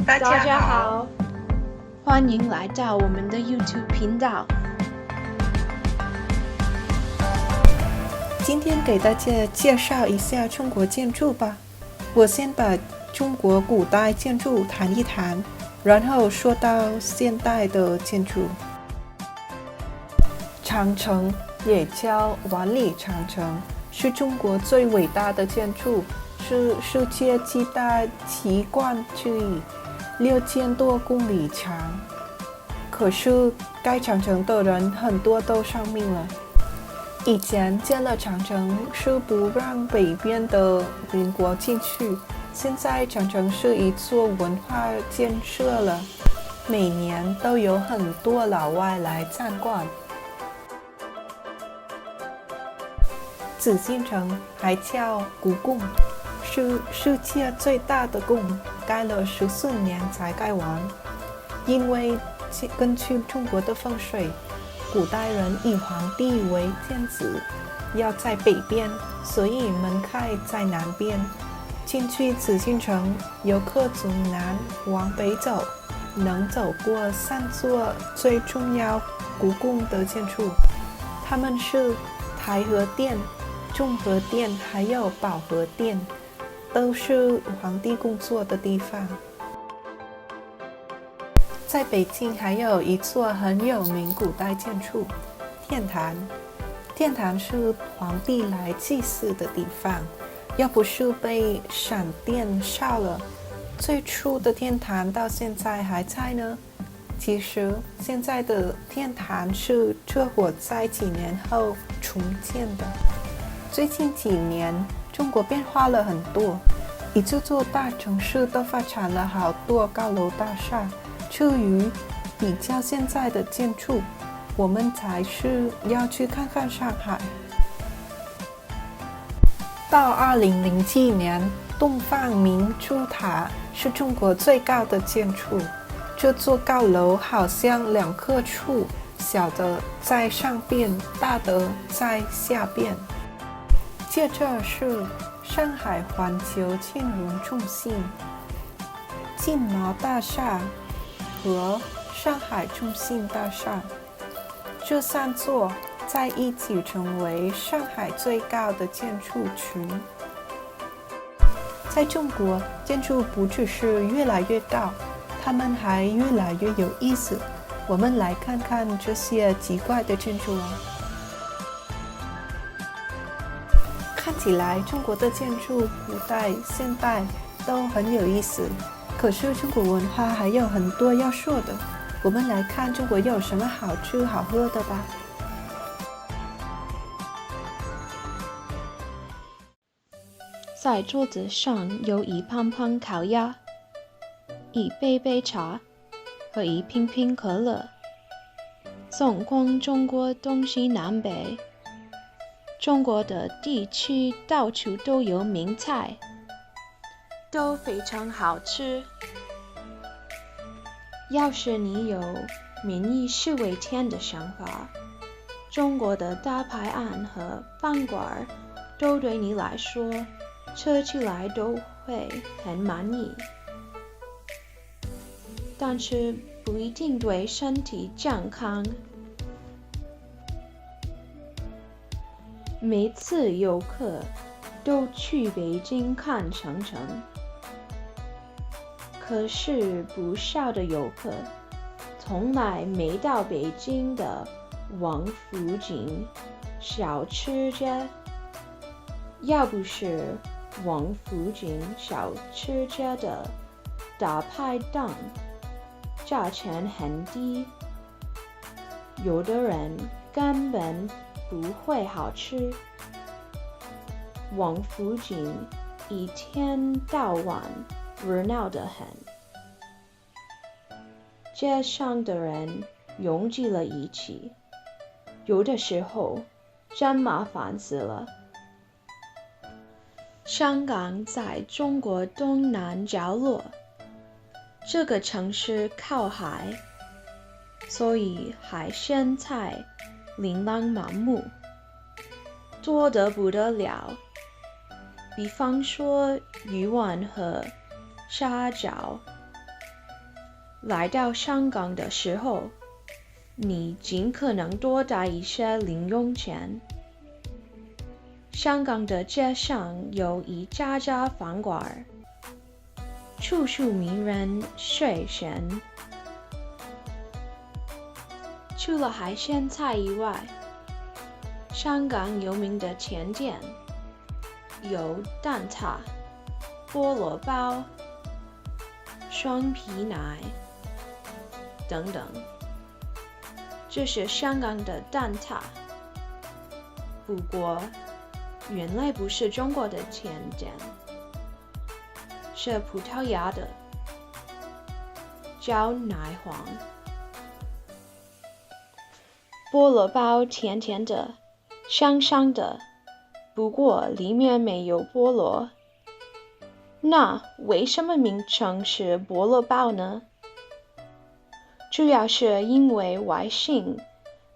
大大家好，家好，欢迎来到我们的 YouTube 频道。今天给大家介绍一下中国建筑吧。我先把中国古代建筑谈一谈，然后说到现代的建筑。长城也叫万里长城，是中国最伟大的建筑，是世界七大奇观之一，6000多公里长。可是盖长城的人很多都丧命了。以前建了长城是不让北边的邻国进去，现在长城是一座文化建设了，每年都有很多老外来参观。紫禁城还叫故宫，是世界最大的宫，盖了14年才盖完。因为根据中国的风水，古代人以皇帝为天子，要在北边，所以门开在南边。进去紫禁城，游客从南往北走，能走过3座最重要故宫的建筑，它们是太和殿、中和殿还有保和殿，都是皇帝工作的地方。在北京还有一座很有名古代建筑天坛，天坛是皇帝来祭祀的地方，要不是被闪电烧了，最初的天坛到现在还在呢。其实现在的天坛是这火灾几年后重建的。最近几年中国变化了很多，一座大城市都发展了好多高楼大厦。至于比较现在的建筑，我们才是要去看看上海。到2007年，东方明珠塔是中国最高的建筑，这座高楼好像2棵树，小的在上边，大的在下边。接着是上海环球金融中心、金毛大厦和上海中心大厦，这3座在一起成为上海最高的建筑群。在中国，建筑不只是越来越高，它们还越来越有意思。我们来看看这些奇怪的建筑啊。看起来中国的建筑古代、现代都很有意思，可是中国文化还有很多要说的。我们来看中国有什么好吃好喝的吧。在桌子上有一盘盘烤鸭，一杯茶和一瓶可乐。纵观中国东西南北，中国的地区到处都有名菜，都非常好吃。要是你有民以食为天的想法，中国的大排案和饭馆都对你来说吃起来都会很满意，但是不一定对身体健康。每次游客都去北京看长城，可是不少的游客从来没到北京的王府井小吃街。要不是王府井小吃街的大排档价钱很低，有的人根本不会好吃。王府井一天到晚热闹得很，街上的人拥挤了一起，有的时候真麻烦死了。香港在中国东南角落，这个城市靠海，所以海鲜菜琳琅满目，多得不得了。比方说鱼丸和虾饺，来到香港的时候，你尽可能多带一些零用钱。香港的街上有一家饭馆，处处名人睡闲。除了海鲜菜以外，香港有名的甜点有蛋挞、菠萝包、双皮奶等等。这是香港的蛋挞，不过原来不是中国的甜点，是葡萄牙的，叫奶黄。菠萝包甜甜的，香香的，不过里面没有菠萝。那为什么名称是菠萝包呢？主要是因为外形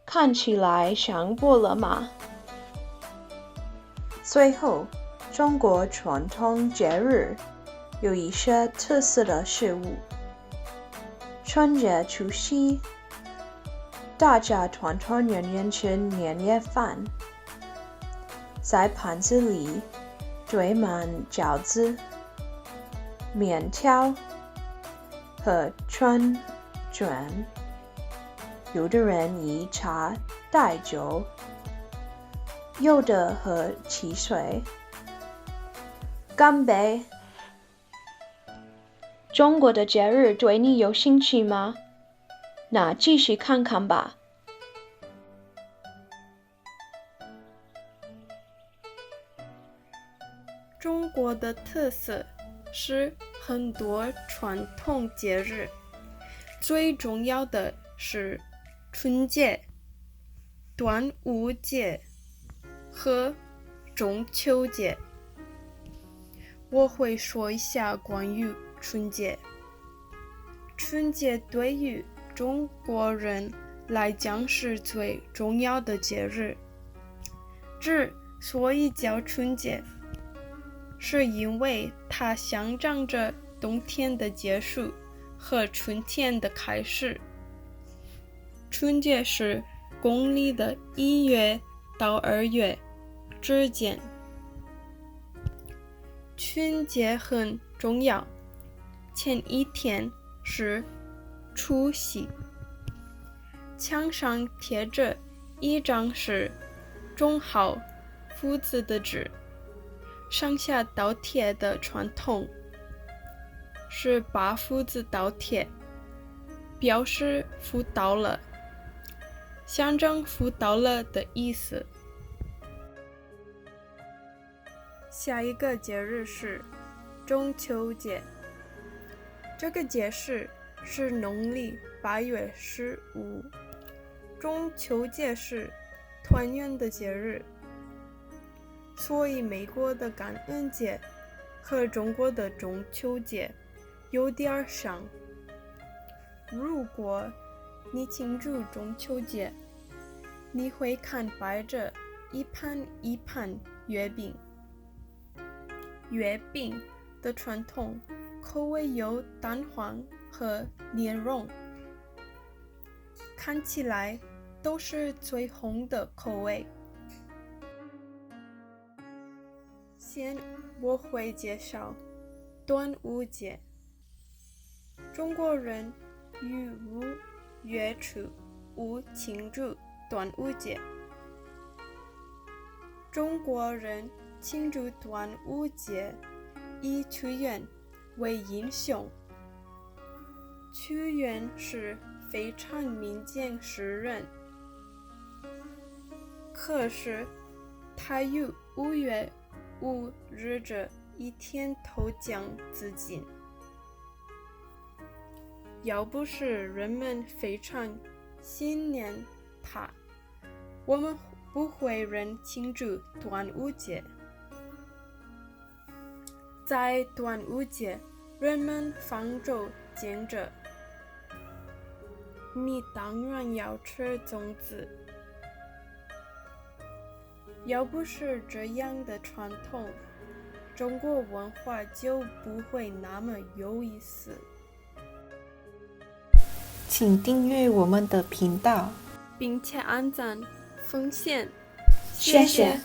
看起来像菠萝嘛。最后，中国传统节日有一些特色的食物。春节除夕，大家团团圆圆吃年夜饭，在盘子里堆满饺子、面条和春卷，有的人以茶代酒，有的喝汽水。干杯！中国的节日对你有兴趣吗？那继续看看吧。中国的特色是很多传统节日，最重要的是春节、端午节和中秋节。我会说一下关于春节。春节对于中国人来讲是最重要的节日，之所以叫春节，是因为它象征着冬天的结束和春天的开始。春节是公历的1月到2月之间。春节很重要，前一天是除夕，墙上贴着一张是种好福字的纸，上下倒贴的传统是把福字倒贴，表示福到了，象征福到了的意思。下一个节日是中秋节，这个节日是农历8月15。中秋节是团圆的节日，所以美国的感恩节和中国的中秋节有点像。如果你庆祝中秋节，你会看摆着一盘一盘月饼。月饼的传统口味有蛋黄和莲蓉，看起来都是最红的口味。先我会介绍端午节。中国人于5月初5庆祝端午节。中国人庆祝端午节以屈原为英雄。屈原是非常民间诗人，可是他于5月5日这一天投江自尽。要不是人们非常信念他，我们不会人庆祝端午节。在端午节，人们放着煎着，你当然要吃粽子。要不是这样的传统，中国文化就不会那么有意思。请订阅我们的频道。并且按赞、分享。谢谢。